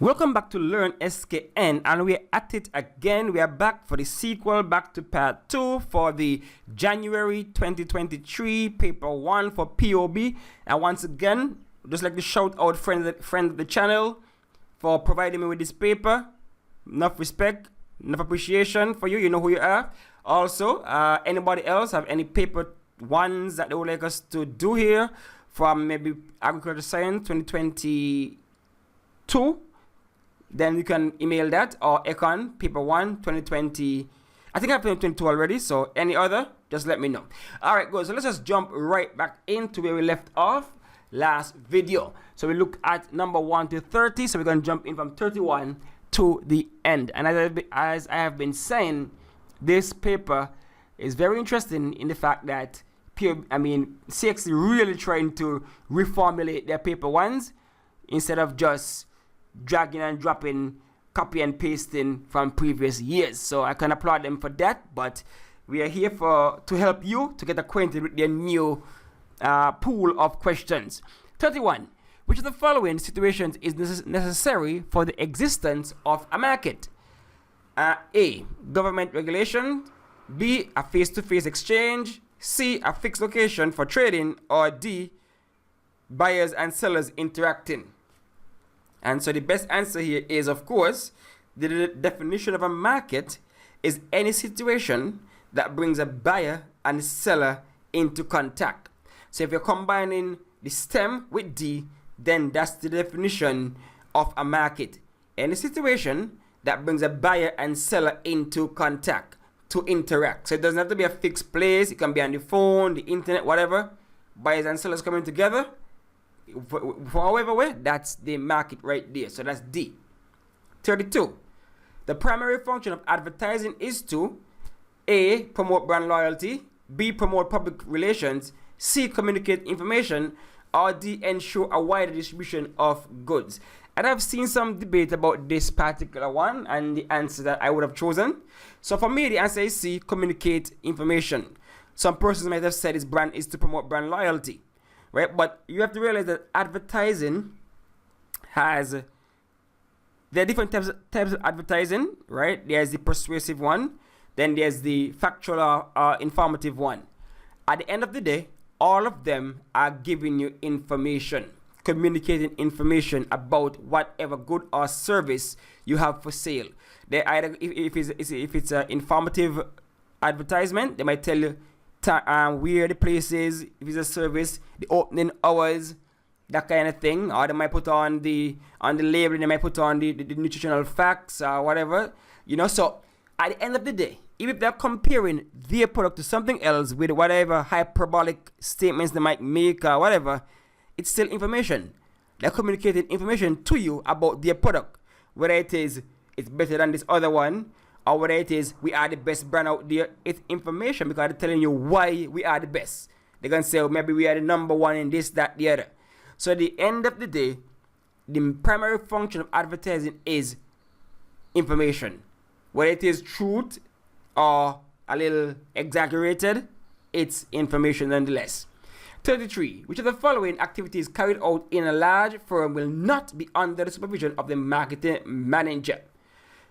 Welcome back to Learn SKN, and we're at it again. We are back for the sequel, back to part 2 for the January 2023 paper 1 for POB. And once again, just like to shout out friend of the channel for providing me with this paper. Enough respect, enough appreciation for you. You know who you are. Also, anybody else have any paper 1s that they would like us to do here from maybe Agriculture Science 2022? Then you can email that, or Econ paper 1 2020. I think I have 2022 already, so any other, just let me know. Alright, guys, so let's just jump right back into where we left off last video. So we look at number 1 to 30, so we're going to jump in from 31 to the end. And as I have been saying, this paper is very interesting in the fact that CXC really trying to reformulate their paper 1s instead of just dragging and dropping, copy and pasting from previous years. So I can applaud them for that, but we are here to help you to get acquainted with their new pool of questions. 31. Which of the following situations is necessary for the existence of a market? A. Government regulation. B. A face-to-face exchange. C. A fixed location for trading. Or D. Buyers and sellers interacting. And so the best answer here is, of course, the definition of a market is any situation that brings a buyer and seller into contact. So if you're combining the STEM with D, then that's the definition of a market. Any situation that brings a buyer and seller into contact, to interact. So it doesn't have to be a fixed place. It can be on the phone, the internet, whatever. Buyers and sellers coming together. For however way, that's the market right there. So that's D. 32. The primary function of advertising is to A. Promote brand loyalty. B. Promote public relations. C. Communicate information. Or D. Ensure a wider distribution of goods. And I've seen some debate about this particular one and the answer that I would have chosen. So for me, the answer is C. Communicate information. Some persons might have said its brand is to promote brand loyalty. Right, but you have to realize that advertising there are different types of advertising, right? There's the persuasive one, then there's the factual or informative one. At the end of the day, all of them are giving you information, communicating information about whatever good or service you have for sale. They either, if it's an informative advertisement, they might tell you where the place is, if it's a service, the opening hours, that kind of thing. Or they might put on the label, they might put on the nutritional facts or whatever. You know, so at the end of the day, even if they're comparing their product to something else with whatever hyperbolic statements they might make or whatever, it's still information. They're communicating information to you about their product. Whether it is it's better than this other one, or whether it is we are the best brand out there, it's information because they're telling you why we are the best. They're going to say, oh, maybe we are the number one in this, that, the other. So at the end of the day, the primary function of advertising is information. Whether it is truth or a little exaggerated, it's information nonetheless. 33. Which of the following activities carried out in a large firm will not be under the supervision of the marketing manager?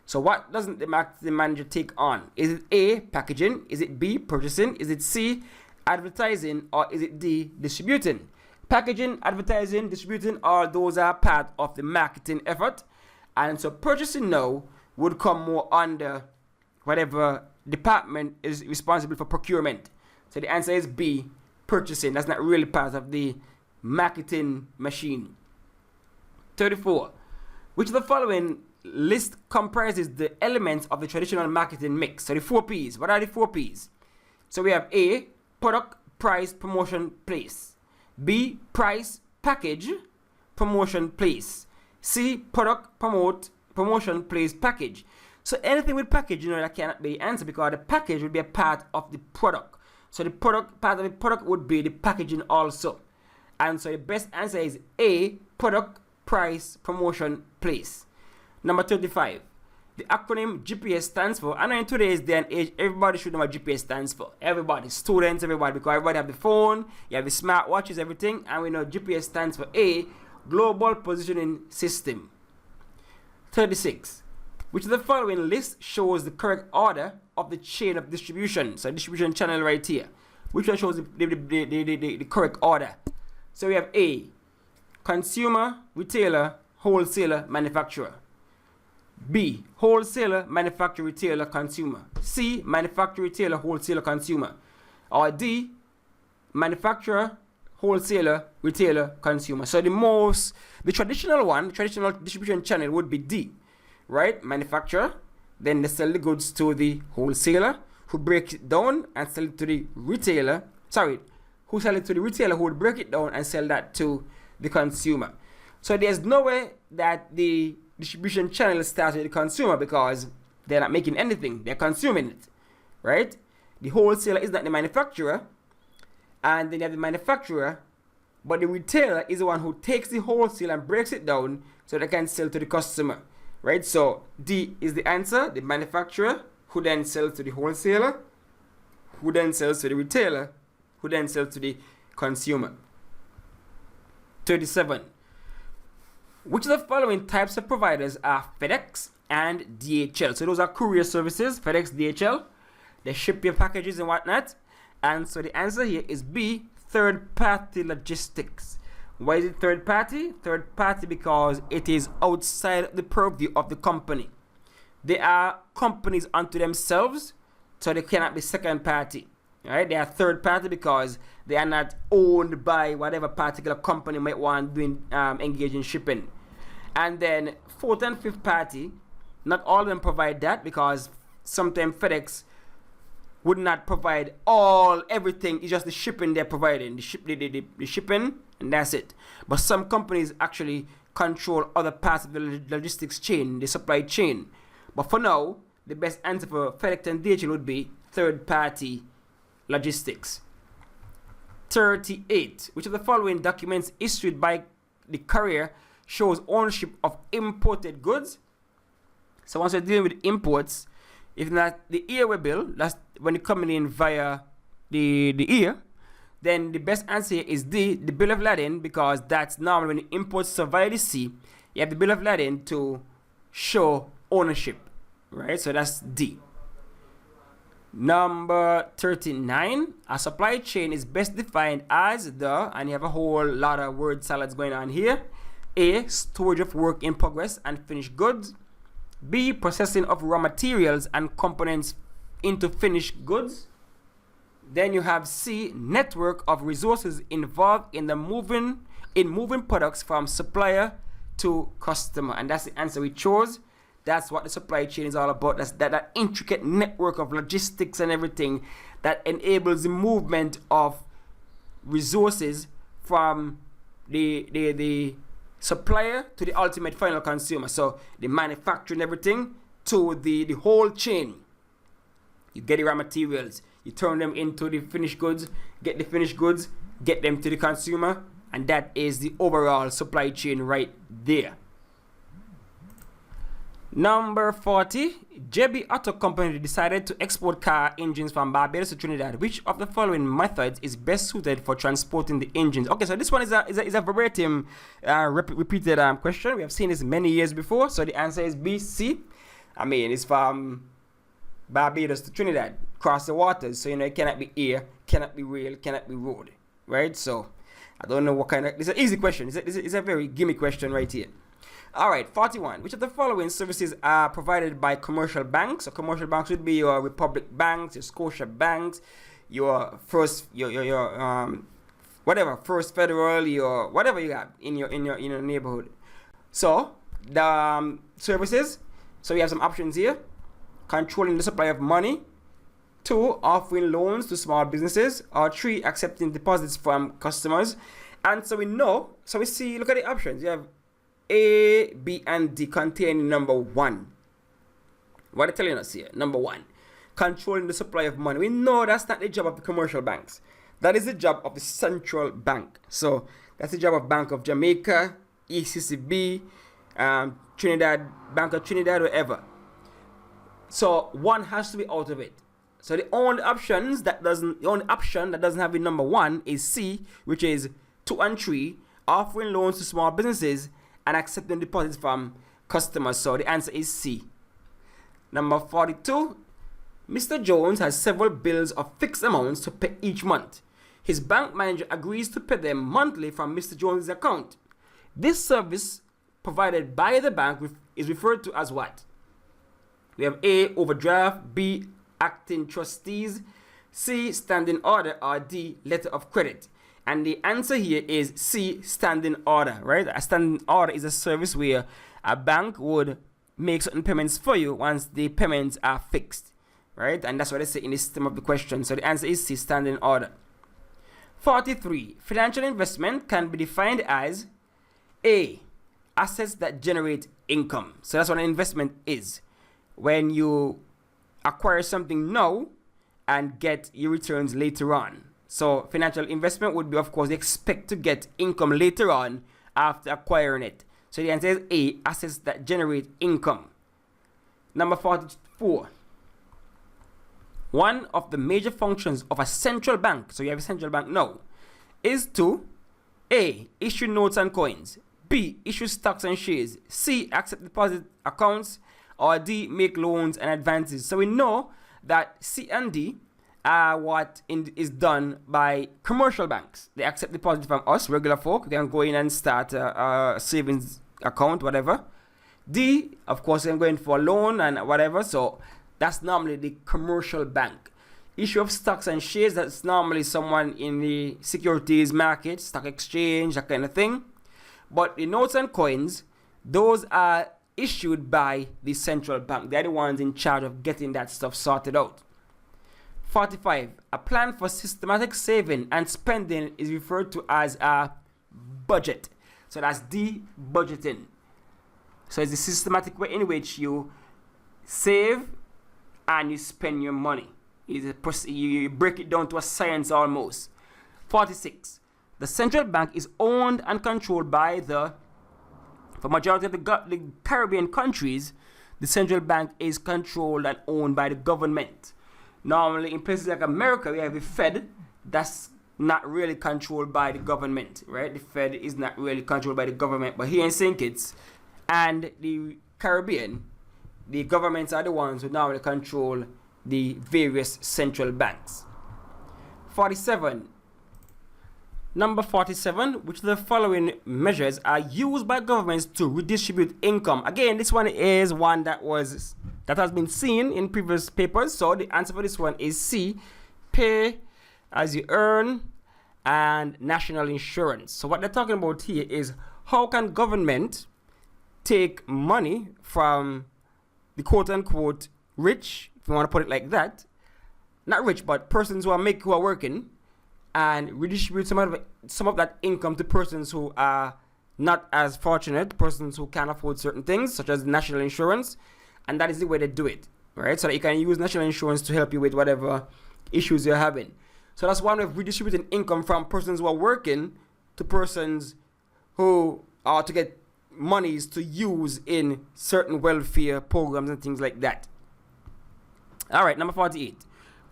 So what doesn't the marketing manager take on? Is it A, packaging? Is it B, purchasing? Is it C, advertising? Or is it D, distributing? Packaging, advertising, distributing, all those are part of the marketing effort. And so purchasing now would come more under whatever department is responsible for procurement. So the answer is B, purchasing. That's not really part of the marketing machine. 34. Which of the following list comprises the elements of the traditional marketing mix? So the 4 P's. What are the 4 P's? So we have A, product, price, promotion, place. B, price, package, promotion, place. C, product, promotion, place, package. So anything with package, you know, that cannot be the answer because the package would be a part of the product. So the product, part of the product would be the packaging also. And so the best answer is A, product, price, promotion, place. Number 35. The acronym GPS stands for, and in today's day and age, everybody should know what GPS stands for. Everybody, students, everybody, because everybody have the phone, you have the smartwatches, everything, and we know GPS stands for A, Global Positioning System. 36. Which of the following list shows the correct order of the chain of distribution? So distribution channel right here. Which one shows the correct order? So we have A, consumer, retailer, wholesaler, manufacturer. B, wholesaler, manufacturer, retailer, consumer. C, manufacturer, retailer, wholesaler, consumer. Or D, manufacturer, wholesaler, retailer, consumer. So the traditional distribution channel would be D, right? Manufacturer, then they sell the goods to the wholesaler, who breaks it down and sell it to the retailer. Who sell it to the retailer, who would break it down and sell that to the consumer. So there's no way that the distribution channel starts with the consumer, because they're not making anything, they're consuming it, right? The wholesaler is not the manufacturer, and then you have the manufacturer, but the retailer is the one who takes the wholesale and breaks it down so they can sell to the customer, right? So D is the answer, the manufacturer, who then sells to the wholesaler, who then sells to the retailer, who then sells to the consumer. 37. Which of the following types of providers are FedEx and DHL? So those are courier services, FedEx, DHL. They ship your packages and whatnot. And so the answer here is B, third-party logistics. Why is it third party? Third party because it is outside the purview of the company. They are companies unto themselves, so they cannot be second party. Right? They are third party because they are not owned by whatever particular company might want to engage in shipping. And then fourth and fifth party, not all of them provide that, because sometimes FedEx would not provide everything. It's just the shipping they're providing, the shipping, and that's it. But some companies actually control other parts of the logistics chain, the supply chain. But for now, the best answer for FedEx and DHL would be third-party logistics. 38. Which of the following documents issued by the courier shows ownership of imported goods? So once you're dealing with imports, if not the airway bill, that's when you're coming in via the air, then the best answer here is D, the bill of lading, because that's normally when the imports via the sea, you have the bill of lading to show ownership, right? So that's D. Number 39, a supply chain is best defined as the, and you have a whole lot of word salads going on here. A, storage of work in progress and finished goods. B, processing of raw materials and components into finished goods. Then you have C, network of resources involved in moving products from supplier to customer. And that's the answer we chose. That's what the supply chain is all about. That's that intricate network of logistics and everything that enables the movement of resources from the supplier to the ultimate final consumer. So the manufacturing everything to the whole chain. You get the raw materials, you turn them into the finished goods, get the finished goods, get them to the consumer, and that is the overall supply chain right there. Number 40, JB Auto Company decided to export car engines from Barbados to Trinidad. Which of the following methods is best suited for transporting the engines? Okay, so this one is a verbatim repeated question. We have seen this many years before. So the answer is B, C. I mean, it's from Barbados to Trinidad, across the waters. So, it cannot be air, cannot be rail, cannot be road, right? So I don't know what kind of, it's an easy question. It's a very gimme question right here. All right, 41. Which of the following services are provided by commercial banks? So commercial banks would be your Republic banks, your Scotia banks, your First, whatever, First Federal, your whatever you have in your neighborhood. So the services. So we have some options here: controlling the supply of money. 2, offering loans to small businesses. Or 3, accepting deposits from customers. And so we know. So we see. Look at the options. You have A, B, and D contain number 1. What are they telling us here? Number 1, controlling the supply of money. We know that's not the job of the commercial banks. That is the job of the central bank. So that's the job of Bank of Jamaica, ECCB, Trinidad, Bank of Trinidad, whatever. So 1 has to be out of it. So the only option that doesn't have the number 1 is C, which is 2 and 3, offering loans to small businesses and accepting deposits from customers. So the answer is C. Number 42. Mr. Jones has several bills of fixed amounts to pay each month. His bank manager agrees to pay them monthly from Mr. Jones' account. This service provided by the bank is referred to as what? We have A, overdraft, B, acting trustees, C, standing order, or D, letter of credit. And the answer here is C, standing order, right? A standing order is a service where a bank would make certain payments for you once the payments are fixed, right? And that's what they say in the system of the question. So the answer is C, standing order. 43. Financial investment can be defined as A, assets that generate income. So that's what an investment is. When you acquire something now and get your returns later on. So financial investment would be, of course, expect to get income later on after acquiring it. So the answer is A, assets that generate income. Number 44. One of the major functions of a central bank, so you have a central bank now, is to A, issue notes and coins, B, issue stocks and shares, C, accept deposit accounts, or D, make loans and advances. So we know that C and D are what is done by commercial banks. They accept deposits from us, regular folk. They can go in and start a savings account, whatever. D, of course, they're going for a loan and whatever. So that's normally the commercial bank. Issue of stocks and shares, that's normally someone in the securities market, stock exchange, that kind of thing. But the notes and coins, those are issued by the central bank. They're the ones in charge of getting that stuff sorted out. 45. A plan for systematic saving and spending is referred to as a budget. So that's D, budgeting. So it's the systematic way in which you save and you spend your money. You break it down to a science almost. 46. The central bank is owned and controlled by for majority of the Caribbean countries, the central bank is controlled and owned by the government. Normally, in places like America, we have the Fed. That's not really controlled by the government, right? The Fed is not really controlled by the government. But here in St. Kitts and the Caribbean, the governments are the ones who normally control the various central banks. 47. Number 47, which of the following measures are used by governments to redistribute income? Again, this one is one that has been seen in previous papers. So the answer for this one is C, pay as you earn and national insurance. So what they're talking about here is how can government take money from the quote-unquote rich, if you want to put it like that, not rich, but persons who are working, and redistribute some of that income to persons who are not as fortunate, persons who can't afford certain things, such as national insurance, and that is the way they do it, right? So that you can use national insurance to help you with whatever issues you're having. So that's one way of redistributing income from persons who are working to persons who are to get monies to use in certain welfare programs and things like that. All right, number 48.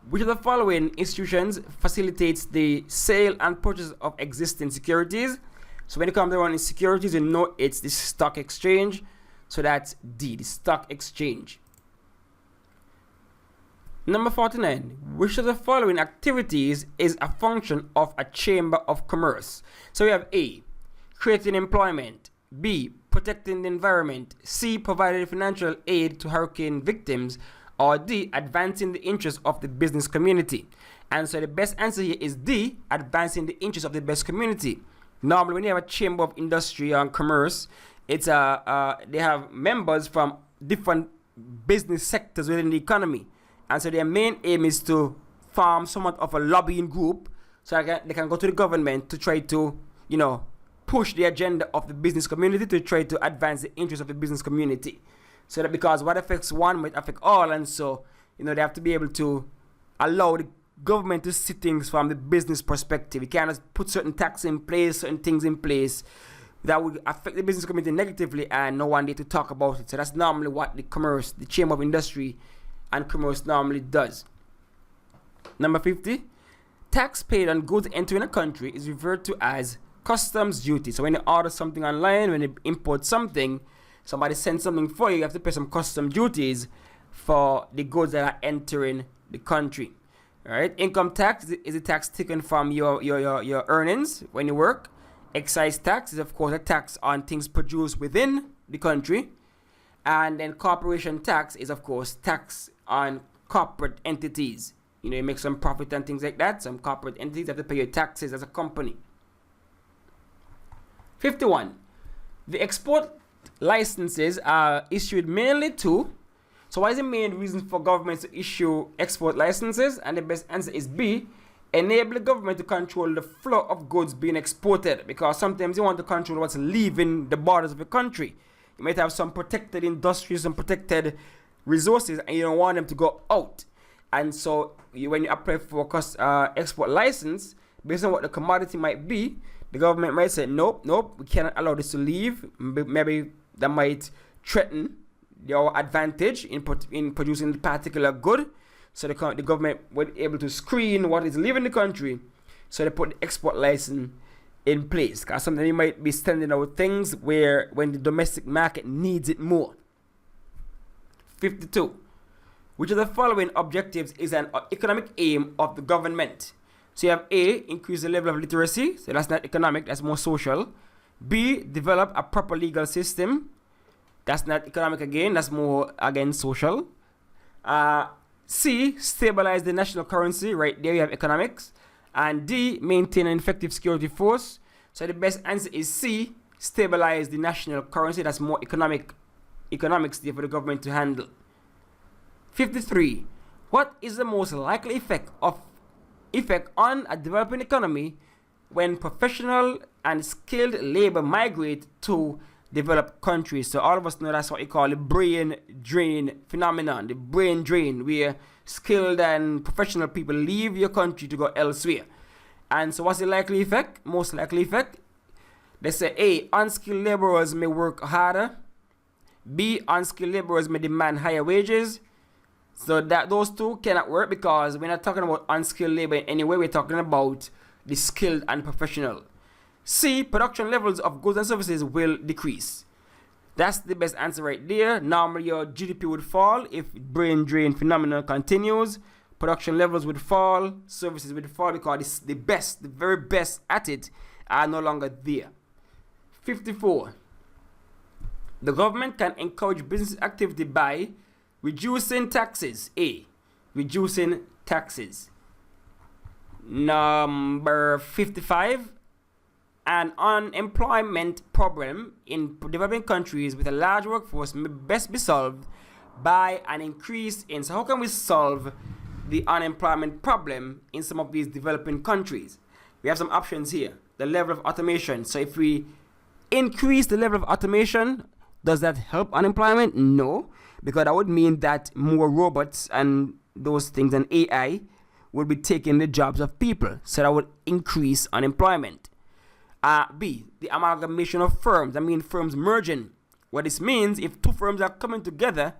Which of the following institutions facilitates the sale and purchase of existing securities? So when it comes around in securities, you know it's the stock exchange. So that's D, the stock exchange. Number 49. Which of the following activities is a function of a chamber of commerce? So we have A, creating employment, B, protecting the environment, C, providing financial aid to hurricane victims, or D, advancing the interests of the business community. And so the best answer here is D, advancing the interests of the business community. Normally, when you have a chamber of industry and commerce, it's they have members from different business sectors within the economy. And so their main aim is to form somewhat of a lobbying group so they can go to the government to try to, push the agenda of the business community to try to advance the interests of the business community. So that because what affects one might affect all, and so they have to be able to allow the government to see things from the business perspective. You can't just put certain taxes in place, certain things in place that would affect the business community negatively, and no one there to talk about it. So that's normally what the Chamber of Industry and Commerce normally does. Number 50, tax paid on goods entering a country is referred to as customs duty. So when you order something online, when you import something, somebody sends something for you, you have to pay some custom duties for the goods that are entering the country. All right. Income tax is a tax taken from your earnings when you work. Excise tax is, of course, a tax on things produced within the country. And then corporation tax is, of course, tax on corporate entities. You know, you make some profit and things like that. Some corporate entities have to pay your taxes as a company. 51. The export licenses are issued mainly to. So what is the main reason for governments to issue export licenses? And the best answer is B. Enable the government to control the flow of goods being exported. Because sometimes you want to control what's leaving the borders of the country. You might have some protected industries, some protected resources, and you don't want them to go out. And so when you apply for export license, based on what the commodity might be, the government might say, nope, we cannot allow this to leave. Maybe that might threaten your advantage in producing the particular good. So the government will be able to screen what is leaving the country. So they put the export license in place. Because sometimes you might be sending out things when the domestic market needs it more. 52. Which of the following objectives is an economic aim of the government? So you have A, increase the level of literacy. So that's not economic, that's more social. B, develop a proper legal system. That's not economic again, that's more, again, social. C, stabilize the national currency. Right there you have economics. And D, maintain an effective security force. So the best answer is C, stabilize the national currency. That's more economics there for the government to handle. 53. What is the most likely effect on a developing economy when professional and skilled labor migrate to developed countries? So all of us know that's what we call the brain drain phenomenon. The brain drain, where skilled and professional people leave your country to go elsewhere. And so what's the likely effect? Most likely effect? They say A, unskilled laborers may work harder. B, unskilled laborers may demand higher wages. So that those two cannot work, because we're not talking about unskilled labor in any way. We're talking about the skilled and professional. C, production levels of goods and services will decrease. That's the best answer right there. Normally your GDP would fall if brain drain phenomenon continues. Production levels would fall, services would fall, because the very best at it are no longer there. 54. The government can encourage business activity by reducing taxes. A, reducing taxes. Number 55. An unemployment problem in developing countries with a large workforce may best be solved by an increase in. So how can we solve the unemployment problem in some of these developing countries? We have some options here. The level of automation. So if we increase the level of automation, does that help unemployment? No, because that would mean that more robots and those things and AI would be taking the jobs of people. So that would increase unemployment. B, the amalgamation of firms. I mean firms merging. What this means, if two firms are coming together,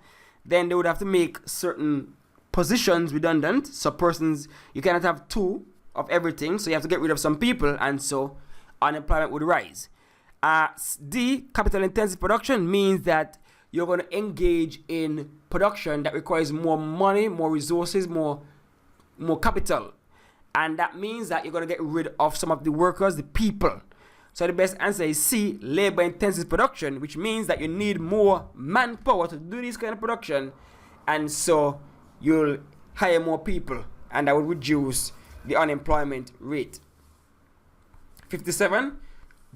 then they would have to make certain positions redundant. So persons, you cannot have two of everything. So you have to get rid of some people, and so unemployment would rise. D, capital intensive production means that you're going to engage in production that requires more money, more resources, more capital. And that means that you're going to get rid of some of the workers, the people. So the best answer is C, labor intensive production, which means that you need more manpower to do this kind of production. And so you'll hire more people, and that will reduce the unemployment rate. 57.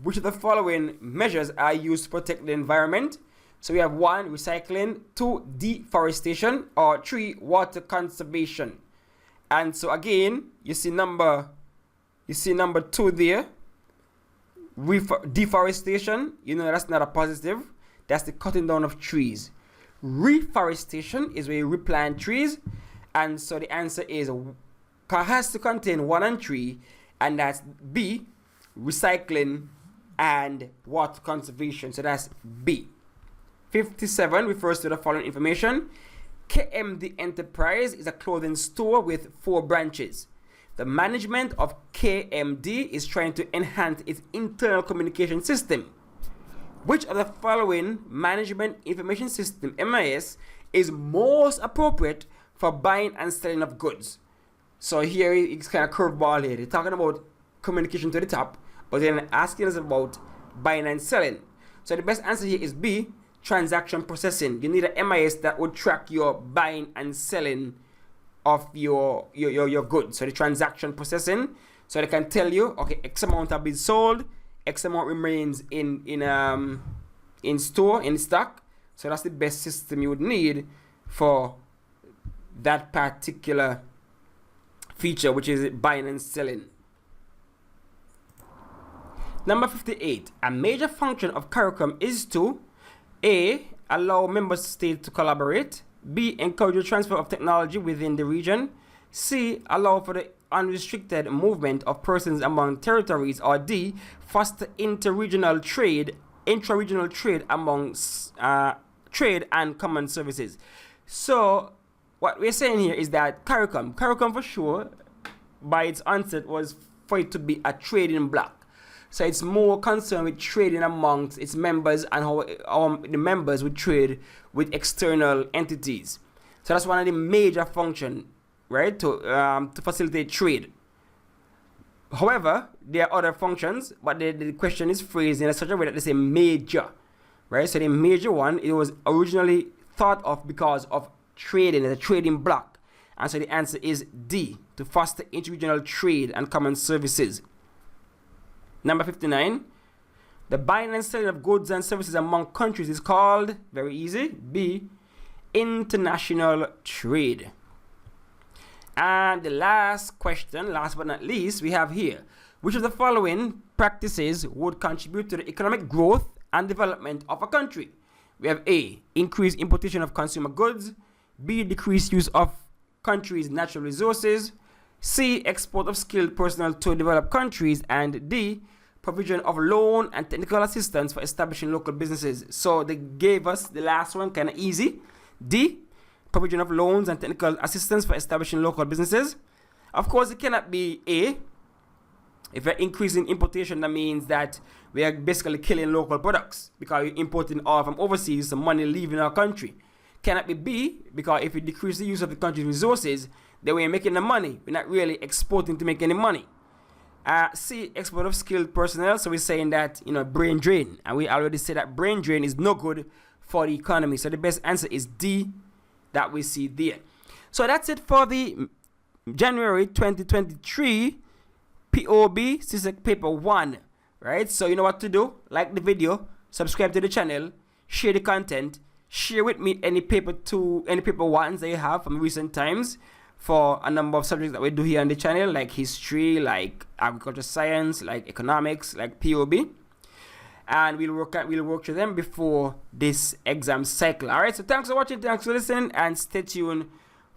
Which of the following measures are used to protect the environment? So we have 1, recycling, 2, deforestation, or 3, water conservation. And so again, you see number 2 there. Deforestation, you know that's not a positive. That's the cutting down of trees. Reforestation is where you replant trees. And so the answer is has to contain 1 and 3, and that's B, recycling and water conservation. So that's B. 57 refers to the following information. KMD Enterprise is a clothing store with 4 branches. The management of KMD is trying to enhance its internal communication system. Which of the following management information system, MIS, is most appropriate for buying and selling of goods? So here it's kind of curveball here. They're talking about communication to the top, but then asking us about buying and selling. So the best answer here is B, transaction processing. You need a MIS that would track your buying and selling of your goods. So the transaction processing, so they can tell you, okay, X amount have been sold, X amount remains in store, in stock. So that's the best system you would need for that particular feature, which is buying and selling. Number 58. A major function of CARICOM is to A, allow member states to collaborate, B, encourage the transfer of technology within the region, C, allow for the unrestricted movement of persons among territories, or D, foster intra-regional trade among trade and common services. So what we're saying here is that CARICOM for sure, by its onset, was for it to be a trading bloc. So it's more concerned with trading amongst its members and how the members would trade with external entities. So that's one of the major functions, right, to facilitate trade. However, there are other functions, but the question is phrased in such a way that they say major, right? So the major one, it was originally thought of because of trading, as a trading bloc. And so the answer is D, to foster interregional trade and common services. Number 59, the buying and selling of goods and services among countries is called, very easy, B, international trade. And the last question, last but not least, we have here, which of the following practices would contribute to the economic growth and development of a country? We have A, increased importation of consumer goods, B, decreased use of countries' natural resources, C, export of skilled personnel to developed countries, and D, provision of loan and technical assistance for establishing local businesses. So they gave us the last one, kind of easy. D, provision of loans and technical assistance for establishing local businesses. Of course, it cannot be A. If we're increasing importation, that means that we are basically killing local products because we're importing all from overseas, some money leaving our country. Cannot be B, because if we decrease the use of the country's resources, then we're making the money. We're not really exporting to make any money. C, export of skilled personnel. So we're saying that, brain drain. And we already said that brain drain is no good for the economy. So the best answer is D, that we see there. So that's it for the January 2023 POB CSEC paper 1. Right? So you know what to do. Like the video, subscribe to the channel, share the content, share with me any paper 1s that you have from recent times for a number of subjects that we do here on the channel, like history, like agriculture science, like economics, like POB. And we'll work through them before this exam cycle. Alright, so thanks for watching, thanks for listening, and stay tuned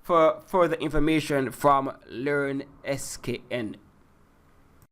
for further information from Learn SKN.